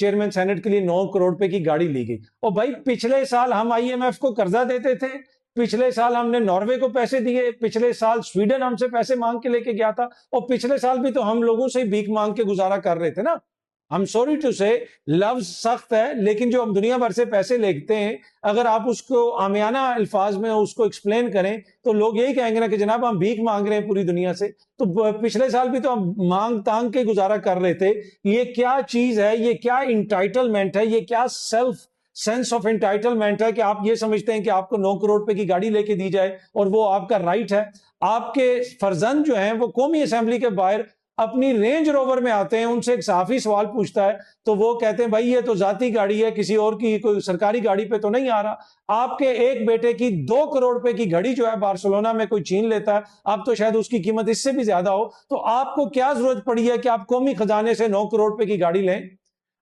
Chairman senate کے لیے 9 کروڑ روپے کی گاڑی لی گئی. اور بھائی پچھلے سال ہم IMF کو قرضہ دیتے تھے, پچھلے سال ہم نے ناروے کو پیسے دیے, پچھلے سال سویڈن ہم سے پیسے مانگ کے لے کے گیا تھا, اور پچھلے سال بھی تو ہم لوگوں سے بھیک مانگ کے گزارا کر رہے تھے نا. ہم سوری ٹو سے لفظ سخت ہے, لیکن جو ہم دنیا بھر سے پیسے لیتے ہیں, اگر آپ اس کو عامیانہ الفاظ میں اس کو ایکسپلین کریں تو لوگ یہی کہیں گے نا کہ جناب ہم بھیک مانگ رہے ہیں پوری دنیا سے. تو پچھلے سال بھی تو ہم مانگ تانگ کے گزارا کر رہے تھے. یہ کیا چیز ہے, یہ کیا انٹائٹلمنٹ ہے, یہ کیا سیلف سینس آف انٹائٹلمنٹ ہے کہ آپ یہ سمجھتے ہیں کہ آپ کو 9 کروڑ روپے کی گاڑی لے کے دی جائے اور وہ آپ کا رائٹ ہے. آپ کے فرزند جو ہیں وہ قومی اسمبلی کے باہر اپنی رینج روور میں آتے ہیں, ان سے ایک صحافی سوال پوچھتا ہے تو وہ کہتے ہیں بھائی یہ تو ذاتی گاڑی ہے, کسی اور کی کوئی سرکاری گاڑی پہ تو نہیں آ رہا. آپ کے ایک بیٹے کی 2 کروڑ روپے کی گھڑی جو ہے بارسلونا میں کوئی چھین لیتا ہے, اب تو شاید اس کی قیمت اس سے بھی زیادہ ہو, تو آپ کو کیا ضرورت پڑی ہے کہ آپ قومی خزانے سے 9 کروڑ روپے کی گاڑی لیں؟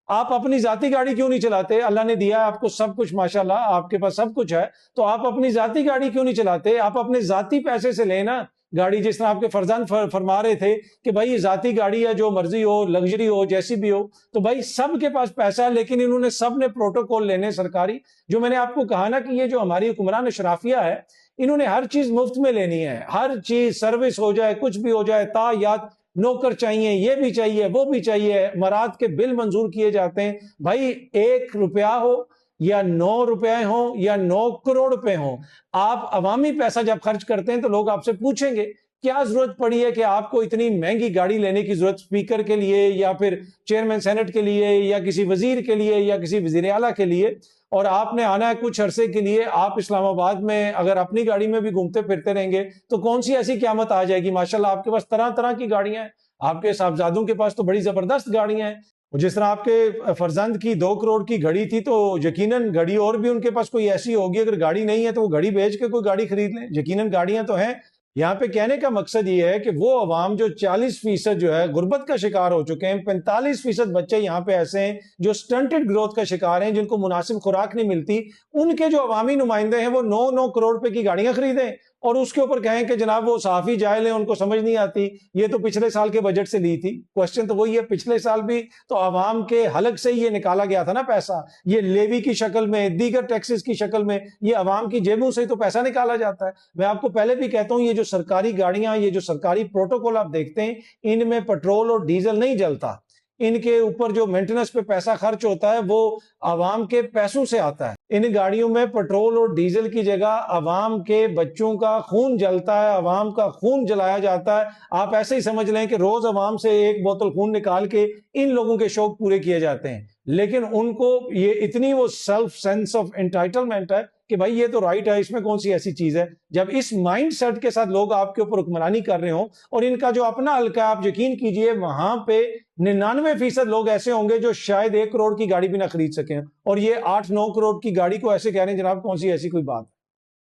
آپ اپنی ذاتی گاڑی کیوں نہیں چلاتے؟ اللہ نے دیا آپ کو سب کچھ, ماشاءاللہ آپ کے پاس سب کچھ ہے, تو آپ اپنی ذاتی گاڑی کیوں نہیں چلاتے؟ آپ اپنے ذاتی پیسے سے لیں نا گاڑی, جس طرح آپ کے فرزند فرما رہے تھے کہ بھائی یہ ذاتی گاڑی ہے, جو مرضی ہو, لگژری ہو, جیسی بھی ہو. تو بھائی سب کے پاس پیسہ ہے, لیکن انہوں نے سب نے پروٹوکول لینے سرکاری. جو میں نے آپ کو کہا نا کہ یہ جو ہماری حکمران اشرافیہ ہے, انہوں نے ہر چیز مفت میں لینی ہے, ہر چیز سروس ہو جائے, کچھ بھی ہو جائے, تا یاد نوکر چاہیے, یہ بھی چاہیے, وہ بھی چاہیے, امارات کے بل منظور کیے جاتے ہیں. بھائی 1 روپیہ ہو یا 9 روپے ہوں یا 9 کروڑ روپے ہوں, آپ عوامی پیسہ جب خرچ کرتے ہیں تو لوگ آپ سے پوچھیں گے کیا ضرورت پڑی ہے کہ آپ کو اتنی مہنگی گاڑی لینے کی ضرورت اسپیکر کے لیے یا پھر چیئرمین سینٹ کے لیے یا کسی وزیر کے لیے یا کسی وزیر اعلیٰ کے لیے, اور آپ نے آنا ہے کچھ عرصے کے لیے. آپ اسلام آباد میں اگر اپنی گاڑی میں بھی گھومتے پھرتے رہیں گے تو کون سی ایسی قیامت آ جائے گی؟ ماشاءاللہ آپ کے پاس طرح طرح کی گاڑیاں ہیں, آپ کے صاحبزادوں کے پاس تو بڑی زبردست گاڑیاں ہیں. جس طرح آپ کے فرزند کی 2 کروڑ کی گھڑی تھی, تو یقیناً گھڑی اور بھی ان کے پاس کوئی ایسی ہوگی. اگر گاڑی نہیں ہے تو وہ گھڑی بیچ کے کوئی گاڑی خرید لیں, یقیناً گاڑیاں تو ہیں. یہاں پہ کہنے کا مقصد یہ ہے کہ وہ عوام جو 40% جو ہے غربت کا شکار ہو چکے ہیں, 45% بچے یہاں پہ ایسے ہیں جو سٹنٹڈ گروتھ کا شکار ہیں, جن کو مناسب خوراک نہیں ملتی, ان کے جو عوامی نمائندے ہیں وہ 9 کروڑ روپے کی گاڑیاں خریدیں اور اس کے اوپر کہیں کہ جناب وہ صحافی جاہل ہیں, ان کو سمجھ نہیں آتی, یہ تو پچھلے سال کے بجٹ سے لی تھی. کوشچن تو وہی ہے, پچھلے سال بھی تو عوام کے حلق سے یہ نکالا گیا تھا نا پیسہ, یہ لیوی کی شکل میں, دیگر ٹیکسز کی شکل میں, یہ عوام کی جیبوں سے تو پیسہ نکالا جاتا ہے. میں آپ کو پہلے بھی کہتا ہوں, یہ جو سرکاری گاڑیاں, یہ جو سرکاری پروٹوکول آپ دیکھتے ہیں, ان میں پیٹرول اور ڈیزل نہیں جلتا, ان کے اوپر جو مینٹیننس پہ پیسہ خرچ ہوتا ہے وہ عوام کے پیسوں سے آتا ہے. ان گاڑیوں میں پیٹرول اور ڈیزل کی جگہ عوام کے بچوں کا خون جلتا ہے, عوام کا خون جلایا جاتا ہے. آپ ایسے ہی سمجھ لیں کہ روز عوام سے 1 بوتل خون نکال کے ان لوگوں کے شوق پورے کیے جاتے ہیں, لیکن ان کو یہ اتنی وہ سیلف سینس آف انٹائٹلمنٹ ہے کہ بھائی یہ تو رائٹ ہے, اس میں کون سی ایسی چیز ہے. جب اس مائنڈ سیٹ کے ساتھ لوگ آپ کے اوپر حکمرانی کر رہے ہوں, اور ان کا جو اپنا حلقہ ہے, آپ یقین کیجئے وہاں پہ 99% لوگ ایسے ہوں گے جو شاید 1 کروڑ کی گاڑی بھی نہ خرید سکیں, اور یہ 8-9 کروڑ کی گاڑی کو ایسے کہہ رہے ہیں جناب کون سی ایسی کوئی بات.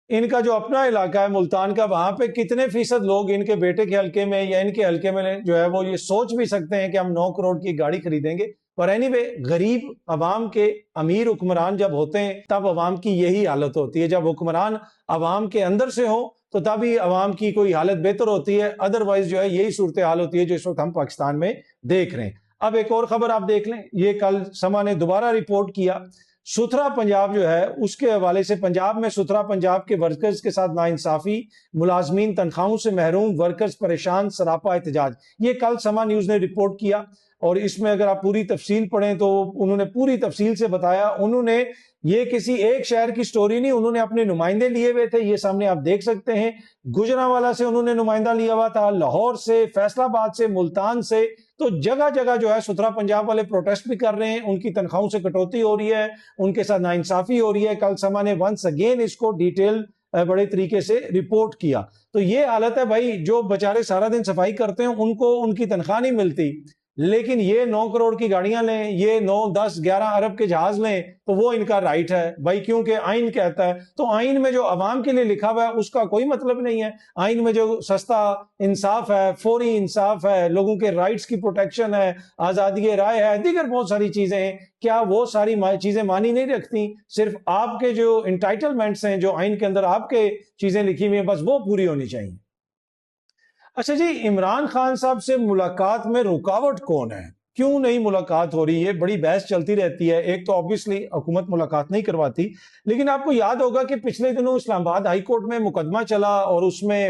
ان کا جو اپنا علاقہ ہے ملتان کا, وہاں پہ کتنے فیصد لوگ ان کے بیٹے کے حلقے میں یا ان کے حلقے میں جو ہے وہ یہ سوچ بھی سکتے ہیں کہ ہم 9 کروڑ کی گاڑی خریدیں گے. پر اینی وے, غریب عوام کے امیر حکمران جب ہوتے ہیں تب عوام کی یہی حالت ہوتی ہے. جب حکمران عوام کے اندر سے ہو تو تبھی عوام کی کوئی حالت بہتر ہوتی ہے, ادروائز جو ہے یہی صورتحال ہوتی ہے جو اس وقت ہم پاکستان میں دیکھ رہے ہیں. اب ایک اور خبر آپ دیکھ لیں, یہ کل سما نے دوبارہ رپورٹ کیا, ستھرا پنجاب جو ہے اس کے حوالے سے, پنجاب میں ستھرا پنجاب کے ورکرز کے ساتھ ناانصافی, ملازمین تنخواہوں سے محروم, ورکرز پریشان, سراپا احتجاج. یہ کل سما نیوز نے رپورٹ کیا, اور اس میں اگر آپ پوری تفصیل پڑھیں تو انہوں نے پوری تفصیل سے بتایا. انہوں نے یہ کسی ایک شہر کی سٹوری نہیں, انہوں نے اپنے نمائندے لیے ہوئے تھے, یہ سامنے آپ دیکھ سکتے ہیں. گجرانوالہ سے انہوں نے نمائندہ لیا ہوا تھا, لاہور سے, فیصل آباد سے, ملتان سے. تو جگہ جگہ جو ہے ستھرا پنجاب والے پروٹیسٹ بھی کر رہے ہیں, ان کی تنخواہوں سے کٹوتی ہو رہی ہے, ان کے ساتھ ناانصافی ہو رہی ہے. کل سما نے ونس اگین اس کو ڈیٹیل بڑے طریقے سے رپورٹ کیا. تو یہ حالت ہے بھائی, جو بچارے سارا دن صفائی کرتے ہیں ان کو ان کی تنخواہ نہیں ملتی, لیکن یہ 9 کروڑ کی گاڑیاں لیں, یہ 9, 10, 11 ارب کے جہاز لیں تو وہ ان کا رائٹ ہے بھائی, کیونکہ آئین کہتا ہے. تو آئین میں جو عوام کے لیے لکھا ہوا ہے اس کا کوئی مطلب نہیں ہے. آئین میں جو سستا انصاف ہے, فوری انصاف ہے, لوگوں کے رائٹس کی پروٹیکشن ہے, آزادی رائے ہے, دیگر بہت ساری چیزیں ہیں, کیا وہ ساری چیزیں مانی نہیں رکھتی؟ صرف آپ کے جو انٹائٹلمنٹس ہیں, جو آئین کے اندر آپ کے چیزیں لکھی ہوئی ہیں, بس وہ پوری ہونی چاہیے. اچھا جی, عمران خان صاحب سے ملاقات میں رکاوٹ کون ہے؟ کیوں نہیں ملاقات ہو رہی ہے؟ بڑی بحث چلتی رہتی ہے. ایک تو آبویسلی حکومت ملاقات نہیں کرواتی، لیکن آپ کو یاد ہوگا کہ پچھلے دنوں اسلام آباد ہائی کورٹ میں مقدمہ چلا اور اس میں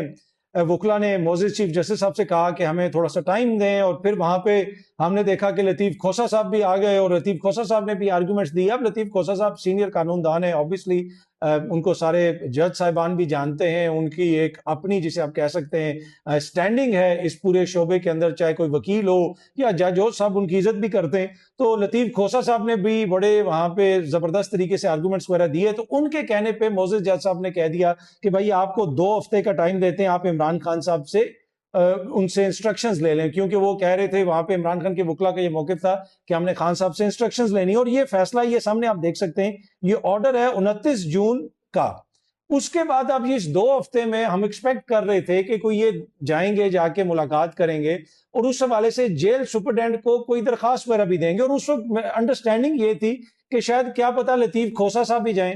وکلا نے معزز چیف جسٹس صاحب سے کہا کہ ہمیں تھوڑا سا ٹائم دیں، اور پھر وہاں پہ ہم نے دیکھا کہ لطیف کھوسہ صاحب بھی آ گئے اور لطیف کھوسہ صاحب نے بھی آرگومنٹس دی. اب لطیف کھوسہ صاحب سینئر قانون دان ہیں، آبویسلی ان کو سارے جج صاحبان بھی جانتے ہیں، ان کی ایک اپنی جسے آپ کہہ سکتے ہیں سٹینڈنگ ہے اس پورے شعبے کے اندر، چاہے کوئی وکیل ہو یا جج ہو، سب ان کی عزت بھی کرتے ہیں. تو لطیف کھوسہ صاحب نے بھی بڑے وہاں پہ زبردست طریقے سے آرگومنٹس وغیرہ دیے. تو ان کے کہنے پہ معزز جج صاحب نے کہہ دیا کہ بھائی آپ کو 2 ہفتے کا ٹائم دیتے ہیں، آپ عمران خان صاحب سے ان سے انسٹرکشنز لے لیں، کیونکہ وہ کہہ رہے تھے وہاں پہ عمران خان کے وکلا کا یہ موقف تھا کہ ہم نے خان صاحب سے انسٹرکشنز لینی. اور یہ فیصلہ یہ سامنے آپ دیکھ سکتے ہیں، یہ آرڈر ہے 29 جون کا. اس کے بعد اب اس 2 ہفتے میں ہم ایکسپیکٹ کر رہے تھے کہ کوئی یہ جائیں گے، جا کے ملاقات کریں گے اور اس حوالے سے جیل سپرڈینٹ کو کوئی درخواست وغیرہ بھی دیں گے. اور اس وقت انڈرسٹینڈنگ یہ تھی کہ شاید کیا پتا لطیف کھوسہ صاحب بھی جائیں،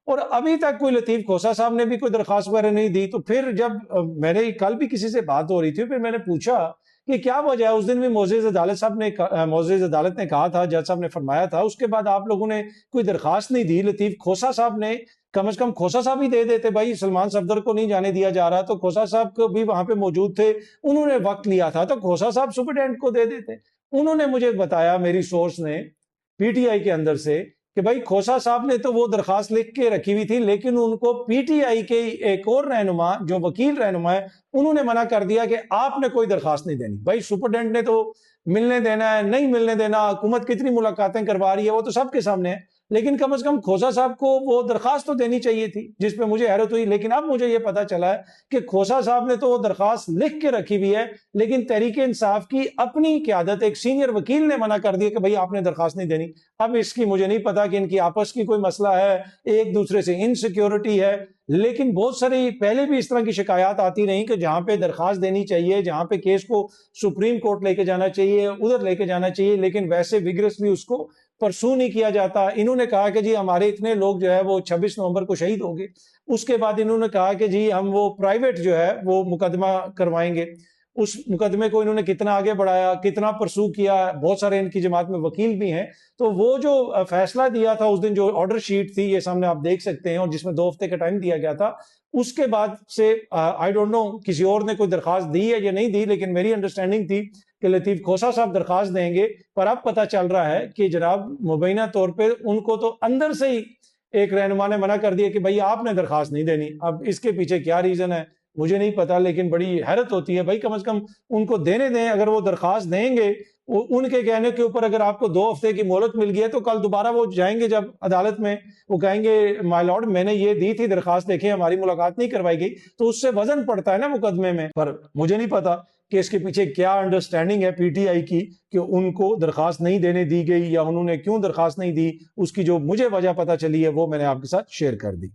اور ابھی تک کوئی لطیف کھوسہ صاحب نے بھی کوئی درخواست وغیرہ نہیں دی. تو پھر جب میرے کل بھی کسی سے بات ہو رہی تھی، پھر میں نے پوچھا کہ کیا وجہ ہے. اس دن بھی معزز عدالت نے کہا تھا، جج صاحب نے فرمایا تھا، اس کے بعد آپ لوگوں نے کوئی درخواست نہیں دی. لطیف کھوسہ صاحب نے کم از کم کھوسہ صاحب ہی دے دیتے، بھائی سلمان صفدر کو نہیں جانے دیا جا رہا تو کھوسہ صاحب کو بھی وہاں پہ موجود تھے، انہوں نے وقت لیا تھا تو کھوسہ صاحب سپرڈینٹ کو دے دیتے. انہوں نے مجھے بتایا، میری سورس نے پی ٹی آئی کے اندر سے، کہ بھائی کھوسہ صاحب نے تو وہ درخواست لکھ کے رکھی ہوئی تھی، لیکن ان کو پی ٹی آئی کے ایک اور رہنما جو وکیل رہنما ہے، انہوں نے منع کر دیا کہ آپ نے کوئی درخواست نہیں دینی. بھائی سپرڈینٹ نے تو ملنے دینا ہے، نہیں ملنے دینا، حکومت کتنی ملاقاتیں کروا رہی ہے وہ تو سب کے سامنے ہے، لیکن کم از کم کھوسہ صاحب کو وہ درخواست تو دینی چاہیے تھی، جس پہ مجھے حیرت ہوئی. لیکن اب مجھے یہ پتا چلا ہے کہ کھوسہ صاحب نے تو وہ درخواست لکھ کے رکھی ہوئی ہے، لیکن تحریک انصاف کی اپنی قیادت ایک سینئر وکیل نے منع کر دیا کہ بھائی آپ نے درخواست نہیں دینی. اب اس کی مجھے نہیں پتا کہ ان کی آپس کی کوئی مسئلہ ہے، ایک دوسرے سے انسیکیورٹی ہے، لیکن بہت ساری پہلے بھی اس طرح کی شکایات آتی رہیں کہ جہاں پہ درخواست دینی چاہیے، جہاں پہ کیس کو سپریم کورٹ لے کے جانا چاہیے، ادھر لے کے جانا چاہیے، لیکن ویسے وگرسلی اس کو پرسو نہیں کیا جاتا. انہوں نے کہا کہ جی ہمارے اتنے لوگ جو ہے وہ 26 نومبر کو شہید ہوں گے. اس کے بعد انہوں نے کہا کہ جی ہم وہ پرائیویٹ جو ہے وہ مقدمہ کروائیں گے. اس مقدمے کو انہوں نے کتنا آگے بڑھایا، کتنا پرسو کیا، بہت سارے ان کی جماعت میں وکیل بھی ہیں. تو وہ جو فیصلہ دیا تھا اس دن، جو آرڈر شیٹ تھی، یہ سامنے آپ دیکھ سکتے ہیں، اور جس میں 2 ہفتے کا ٹائم دیا گیا تھا، اس کے بعد سے آئی ڈونٹ نو کسی اور نے کوئی درخواست دی ہے یا نہیں دی، لیکن میری انڈرسٹینڈنگ تھی کہ لطیف کھوسہ صاحب درخواست دیں گے. پر اب پتہ چل رہا ہے کہ جناب مبینہ طور پہ ان کو تو اندر سے ہی ایک رہنما نے منع کر دیا کہ بھائی آپ نے درخواست نہیں دینی. اب اس کے پیچھے کیا ریزن ہے مجھے نہیں پتا، لیکن بڑی حیرت ہوتی ہے. بھائی کم از کم ان کو دینے دیں، اگر وہ درخواست دیں گے ان کے کہنے کے اوپر، اگر آپ کو 2 ہفتے کی مہلت مل گئی ہے تو کل دوبارہ وہ جائیں گے جب عدالت میں، وہ کہیں گے مائی لارڈ میں نے یہ دی تھی درخواست، دیکھیں ہماری ملاقات نہیں کروائی گئی، تو اس سے وزن پڑتا ہے نا مقدمے میں. پر مجھے نہیں پتا کہ اس کے پیچھے کیا انڈرسٹینڈنگ ہے پی ٹی آئی کی کہ ان کو درخواست نہیں دینے دی گئی، یا انہوں نے کیوں درخواست نہیں دی. اس کی جو مجھے وجہ پتا چلی ہے وہ میں نے آپ کے ساتھ شیئر کر دی.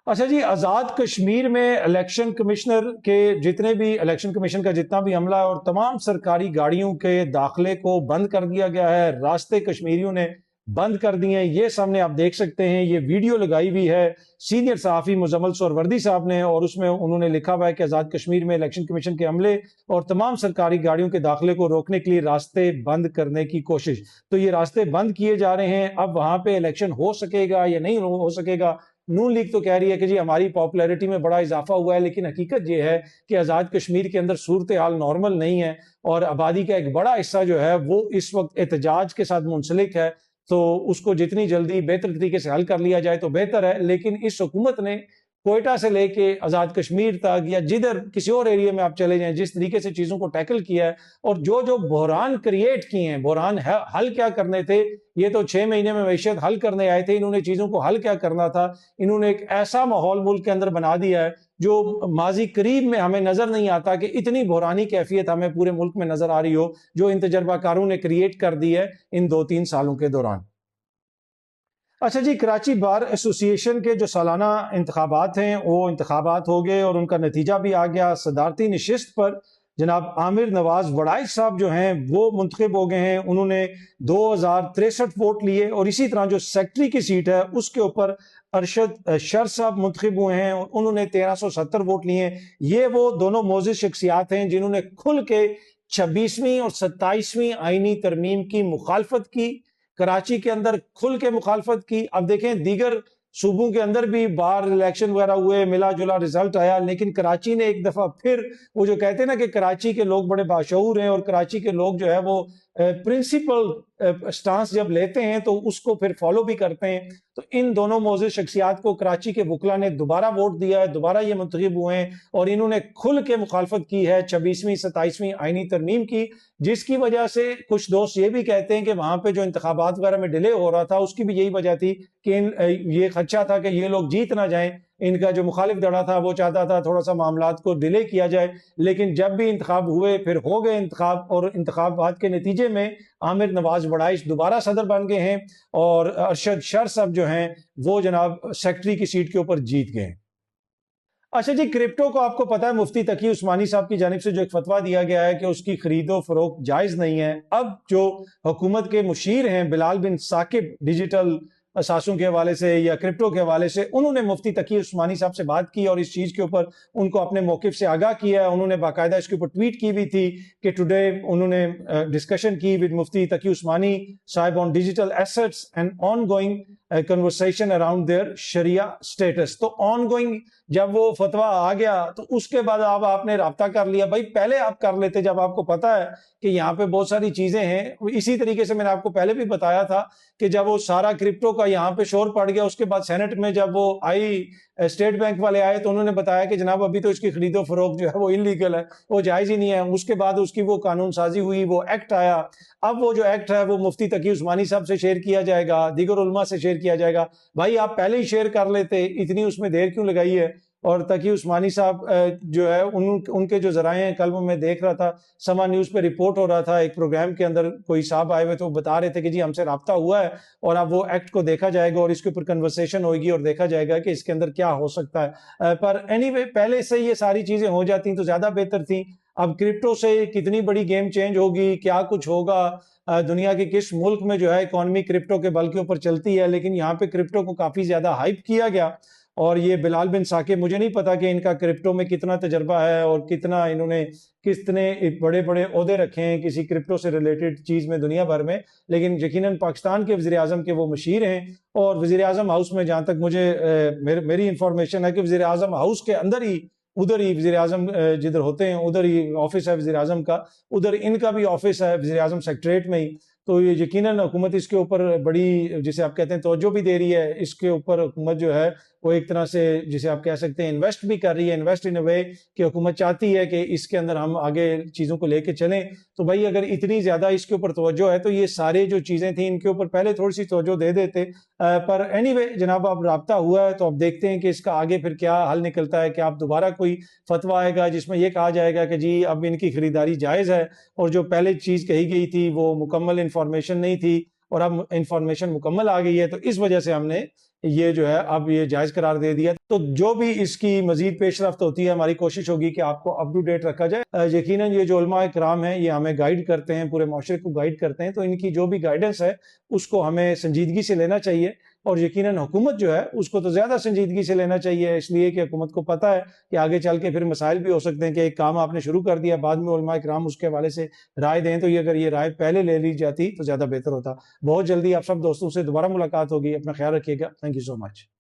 اچھا جی، آزاد کشمیر میں الیکشن کمشنر کے جتنے بھی الیکشن کمیشن کا جتنا بھی عملہ اور تمام سرکاری گاڑیوں کے داخلے کو بند کر دیا گیا ہے. راستے کشمیریوں نے بند کر دیے ہیں، یہ سامنے آپ دیکھ سکتے ہیں. یہ ویڈیو لگائی ہوئی ہے سینئر صحافی مزمل سہروردی صاحب نے، اور اس میں انہوں نے لکھا ہوا ہے کہ آزاد کشمیر میں الیکشن کمیشن کے عملے اور تمام سرکاری گاڑیوں کے داخلے کو روکنے کے لیے راستے بند کرنے کی کوشش. تو یہ راستے بند کیے جا رہے ہیں. اب وہاں پہ الیکشن ہو سکے گا یا نہیں ہو سکے گا؟ نون لیگ تو کہہ رہی ہے کہ جی ہماری پاپولیرٹی میں بڑا اضافہ ہوا ہے، لیکن حقیقت یہ ہے کہ آزاد کشمیر کے اندر صورتحال نارمل نہیں ہے، اور آبادی کا ایک بڑا حصہ جو ہے وہ اس وقت احتجاج کے ساتھ منسلک ہے. تو اس کو جتنی جلدی بہتر طریقے سے حل کر لیا جائے تو بہتر ہے. لیکن اس حکومت نے کوئٹہ سے لے کے آزاد کشمیر تک یا جدھر کسی اور ایریا میں آپ چلے جائیں، جس طریقے سے چیزوں کو ٹیکل کیا ہے، اور جو بحران کریٹ کیے ہیں، بحران حل کیا کرنے تھے، یہ تو 6 مہینے میں معیشت حل کرنے آئے تھے، انہوں نے چیزوں کو حل کیا کرنا تھا. انہوں نے ایک ایسا ماحول ملک کے اندر بنا دیا ہے جو ماضی قریب میں ہمیں نظر نہیں آتا کہ اتنی بحرانی کیفیت ہمیں پورے ملک میں نظر آ رہی ہو جو ان تجربہ کاروں نے کریٹ کر دی ہے ان 2-3 سالوں کے دوران. اچھا جی، کراچی بار ایسوسی ایشن کے جو سالانہ انتخابات ہیں وہ انتخابات ہو گئے اور ان کا نتیجہ بھی آ گیا. صدارتی نشست پر جناب عامر نواز وڑائچ صاحب جو ہیں وہ منتخب ہو گئے ہیں. انہوں نے 2063 ووٹ لیے، اور اسی طرح جو سیکٹری کی سیٹ ہے اس کے اوپر ارشد شر صاحب منتخب ہوئے ہیں، انہوں نے 1370 ووٹ لیے ہیں. یہ وہ دونوں معزز شخصیات ہیں جنہوں نے کھل کے 26ویں اور 27ویں آئینی ترمیم کی مخالفت کی، کراچی کے اندر کھل کے مخالفت کی. اب دیکھیں دیگر صوبوں کے اندر بھی باہر الیکشن وغیرہ ہوئے، ملا جلا رزلٹ آیا، لیکن کراچی نے ایک دفعہ پھر وہ جو کہتے ہیں نا کہ کراچی کے لوگ بڑے باشعور ہیں اور کراچی کے لوگ جو ہے وہ پرنسپل سٹانس جب لیتے ہیں تو اس کو پھر فالو بھی کرتے ہیں. تو ان دونوں معزز شخصیات کو کراچی کے وکلا نے دوبارہ ووٹ دیا ہے، دوبارہ یہ منتخب ہوئے ہیں اور انہوں نے کھل کے مخالفت کی ہے 26ویں 27ویں آئینی ترمیم کی، جس کی وجہ سے کچھ دوست یہ بھی کہتے ہیں کہ وہاں پہ جو انتخابات وغیرہ میں ڈیلے ہو رہا تھا اس کی بھی یہی وجہ تھی کہ یہ خدشہ تھا کہ یہ لوگ جیت نہ جائیں. ان کا جو مخالف دڑا تھا وہ چاہتا تھا تھوڑا سا معاملات کو ڈیلے کیا جائے، لیکن جب بھی انتخاب ہوئے پھر ہو گئے انتخاب، اور انتخابات کے نتیجے میں عامر نواز وڑائش دوبارہ صدر بن گئے ہیں اور ارشد شر صاحب جو ہیں وہ جناب سیکٹری کی سیٹ کے اوپر جیت گئے ہیں. اچھا جی، کرپٹو کو آپ کو پتا ہے مفتی تقی عثمانی صاحب کی جانب سے جو ایک فتویٰ دیا گیا ہے کہ اس کی خرید و فروخت جائز نہیں ہے. اب جو حکومت کے مشیر ہیں بلال بن ثاقب، ڈیجیٹل اثاثوں کے حوالے سے یا کرپٹو کے حوالے سے، انہوں نے مفتی تقی عثمانی صاحب سے بات کی اور اس چیز کے اوپر ان کو اپنے موقف سے آگاہ کیا ہے. انہوں نے باقاعدہ اس کے اوپر ٹویٹ کی بھی تھی کہ ٹوڈے انہوں نے ڈسکشن کی ود مفتی تقی عثمانی صاحب on digital assets and ongoing conversation around their sharia status. تو آن گوئنگ جب وہ فتویٰ آ گیا تو اس کے بعد آپ نے رابطہ کر لیا. بھائی پہلے آپ کر لیتے جب آپ کو پتا ہے کہ یہاں پہ بہت ساری چیزیں ہیں. اسی طریقے سے میں نے آپ کو پہلے بھی بتایا تھا کہ جب وہ سارا کرپٹو کا یہاں پہ شور پڑ گیا، اس کے بعد سینٹ میں جب وہ آئی، اسٹیٹ بینک والے آئے تو انہوں نے بتایا کہ جناب ابھی تو اس کی خرید و فروخت جو ہے وہ انلیگل ہے، وہ جائز ہی نہیں ہے. اس کے بعد اس کی وہ قانون سازی ہوئی، وہ ایکٹ آیا. اب وہ جو ایکٹ ہے وہ مفتی تقی عثمانی صاحب سے شیئر کیا جائے گا، دیگر علماء سے شیئر کیا جائے گا. بھائی آپ پہلے ہی شیئر کر لیتے، اتنی اس میں دیر کیوں لگائی ہے؟ اور تقی عثمانی صاحب جو ہے ان کے جو ذرائع ہیں، کل میں دیکھ رہا تھا سما نیوز پہ رپورٹ ہو رہا تھا، ایک پروگرام کے اندر کوئی صاحب آئے ہوئے تو وہ بتا رہے تھے کہ جی ہم سے رابطہ ہوا ہے اور اب وہ ایکٹ کو دیکھا جائے گا اور اس کے اوپر کنورسیشن ہوگی اور دیکھا جائے گا کہ اس کے اندر کیا ہو سکتا ہے. پر اینی وے پہلے سے یہ ساری چیزیں ہو جاتی تو زیادہ بہتر تھیں. اب کرپٹو سے کتنی بڑی گیم چینج ہوگی، کیا کچھ ہوگا، دنیا کے کس ملک میں جو ہے اکانومی کرپٹو کے بل کے اوپر چلتی ہے، لیکن یہاں پہ کرپٹو کو کافی زیادہ ہائپ کیا گیا. اور یہ بلال بن ثاقب، مجھے نہیں پتا کہ ان کا کرپٹو میں کتنا تجربہ ہے اور کتنا انہوں نے کتنے بڑے بڑے عہدے رکھے ہیں کسی کرپٹو سے ریلیٹڈ چیز میں دنیا بھر میں، لیکن یقیناً پاکستان کے وزیر اعظم کے وہ مشیر ہیں. اور وزیر اعظم ہاؤس میں جہاں تک مجھے میری انفارمیشن ہے کہ وزیر اعظم ہاؤس کے اندر ہی، ادھر ہی وزیر اعظم جدھر ہوتے ہیں ادھر ہی آفس ہے وزیر اعظم کا، ادھر ان کا بھی آفس ہے وزیر اعظم سیکٹریٹ میں ہی. تو یہ یقیناً حکومت اس کے اوپر بڑی، جسے آپ کہتے ہیں توجہ بھی دے رہی ہے. اس کے اوپر حکومت جو ہے وہ ایک طرح سے جسے آپ کہہ سکتے ہیں انویسٹ بھی کر رہی ہے، انویسٹ ان اے وے کہ حکومت چاہتی ہے کہ اس کے اندر ہم آگے چیزوں کو لے کے چلیں. تو بھائی اگر اتنی زیادہ اس کے اوپر توجہ ہے تو یہ سارے جو چیزیں تھیں ان کے اوپر پہلے تھوڑی سی توجہ دے دیتے. پر اینی وے جناب اب رابطہ ہوا ہے تو اب دیکھتے ہیں کہ اس کا آگے پھر کیا حل نکلتا ہے. کہ آپ دوبارہ کوئی فتویٰ آئے گا جس میں یہ کہا جائے گا کہ جی اب ان کی خریداری جائز ہے، اور جو پہلے چیز کہی گئی تھی وہ مکمل انفارمیشن نہیں تھی اور اب انفارمیشن مکمل آ گئی ہے، تو اس وجہ سے ہم نے یہ جو ہے اب یہ جائز قرار دے دیا. تو جو بھی اس کی مزید پیش رفت ہوتی ہے ہماری کوشش ہوگی کہ آپ کو اپ ٹو ڈیٹ رکھا جائے. یقیناً یہ جو علماء کرام ہیں یہ ہمیں گائیڈ کرتے ہیں، پورے معاشرے کو گائیڈ کرتے ہیں، تو ان کی جو بھی گائیڈنس ہے اس کو ہمیں سنجیدگی سے لینا چاہیے. اور یقیناً حکومت جو ہے اس کو تو زیادہ سنجیدگی سے لینا چاہیے، اس لیے کہ حکومت کو پتہ ہے کہ آگے چل کے پھر مسائل بھی ہو سکتے ہیں کہ ایک کام آپ نے شروع کر دیا، بعد میں علماء کرام اس کے حوالے سے رائے دیں، تو یہ اگر یہ رائے پہلے لے لی جاتی تو زیادہ بہتر ہوتا. بہت جلدی آپ سب دوستوں سے دوبارہ ملاقات ہوگی. اپنا خیال رکھیے گا. Thank you so much.